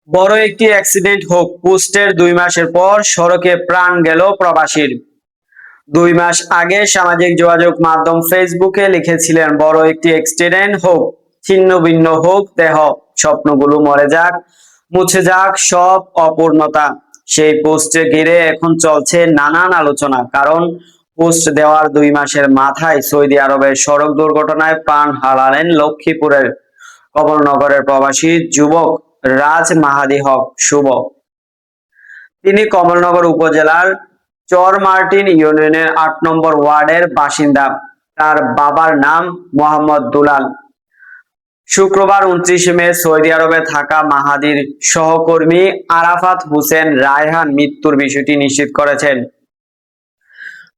বড় একটি অ্যাক্সিডেন্ট হোক, পোস্টের 2 মাসের পর সড়কে প্রাণ গেল প্রবাসীর। 2 মাস আগে সামাজিক যোগাযোগ মাধ্যম ফেসবুকে লিখেছিলেন, বড় একটি অ্যাক্সিডেন্ট হোক, ছিন্ন ভিন্ন হোক দেহ, স্বপ্নগুলো মরে যাক, মুছে যাক সব অপূর্ণতা। সেই পোস্টে ঘিরে এখন চলছে নানান আলোচনা। কারণ পোস্ট দেওয়ার 2 মাসের মাথায় সৌদি আরবের সড়ক দুর্ঘটনায় প্রাণ হারালেন লক্ষ্মীপুরের কমলনগরের প্রবাসী যুবক রাজ মাহাদি হক শুভ। তিনি কমলনগর উপজেলার চরমার্টিন ইউনিয়নের 8 নম্বর ওয়ার্ডের বাসিন্দা। তার বাবার নাম মোহাম্মদ দুলাল। শুক্রবার 29 মে সৌদি আরবে থাকা মাহাদির সহকর্মী আরাফাত হোসেন রায়হান মৃত্যুর বিষয়টি নিশ্চিত করেছেন।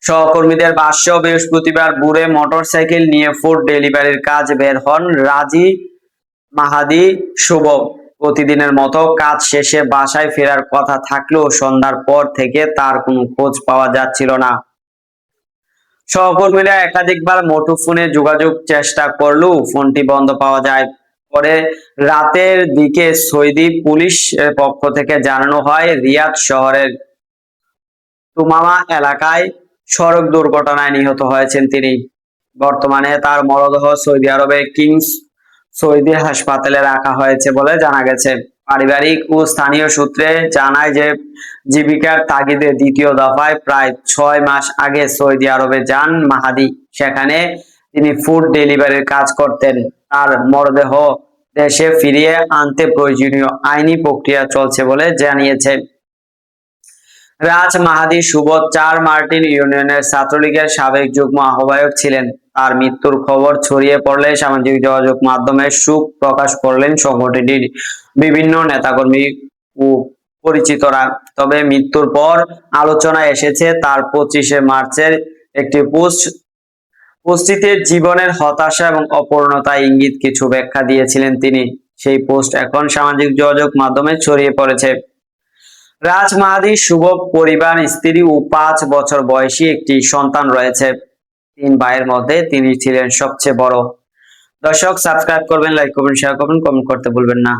সহকর্মীদের ভাষ্য, বৃহস্পতিবার ভোরে মোটরসাইকেল নিয়ে ফুড ডেলিভারির কাজ বের হন রাজি মাহাদি শুভ। প্রতিদিনের মতো কাজ শেষে বাসায় ফেরার কথা থাকলেও সন্ধ্যার পর থেকে তার কোনো খোঁজ পাওয়া যাচ্ছিল না। সহকর্মীরা একাধিকবার মুঠোফোনে যোগাযোগ চেষ্টা করলেও ফোনটি বন্ধ পাওয়া যায়। পরে রাতের দিকে সৌদি পুলিশ পক্ষ থেকে জানানো হয়, রিয়াদ শহরের তুমামা এলাকায় সড়ক দুর্ঘটনায় নিহত হয়েছেন তিনি। বর্তমানে তার মরদেহ সৌদি আরবের কিংস সৌদি হাসপাতালে রাখা হয়েছে বলে জানা গেছে। পারিবারিক ও স্থানীয় সূত্রে জানায় যে জীবিকার তাগিদে দ্বিতীয় দফায় প্রায় 6 মাস আগে সৌদি আরবে যান মাহাদি। সেখানে তিনি ফুড ডেলিভারির কাজ করতেন। তার মরদেহ দেশে ফিরিয়ে আনতে প্রয়োজনীয় আইনি প্রক্রিয়া চলছে বলে জানিয়েছে। রাজ মাহাদি শুভ চরমার্টিন ইউনিয়নের ছাত্রলীগের সাবেক যুগ্ম আহ্বায়ক ছিলেন। তার মৃত্যুর খবর ছড়িয়ে পড়লে সামাজিক যোগাযোগ মাধ্যমে শোক প্রকাশ করলেন সংগঠনটির বিভিন্ন নেতাকর্মী ও পরিচিতরা। তবে মৃত্যুর পর আলোচনায় এসেছে তার 25 মার্চের একটি পোস্টটিতে জীবনের হতাশা এবং অপূর্ণতা ইঙ্গিত কিছু ব্যাখ্যা দিয়েছিলেন তিনি। সেই পোস্ট এখন সামাজিক যোগাযোগ মাধ্যমে ছড়িয়ে পড়েছে। রাজ মাহাদি শুভ পরিবার, স্ত্রী ও 5 বছর বয়সী একটি সন্তান রয়েছে। 3 ভাইয়ের মধ্যে তিনি ছিলেন সবচেয়ে বড়। দর্শক, সাবস্ক্রাইব করবেন, লাইক করবেন, শেয়ার করবেন, কমেন্ট করতে ভুলবেন না।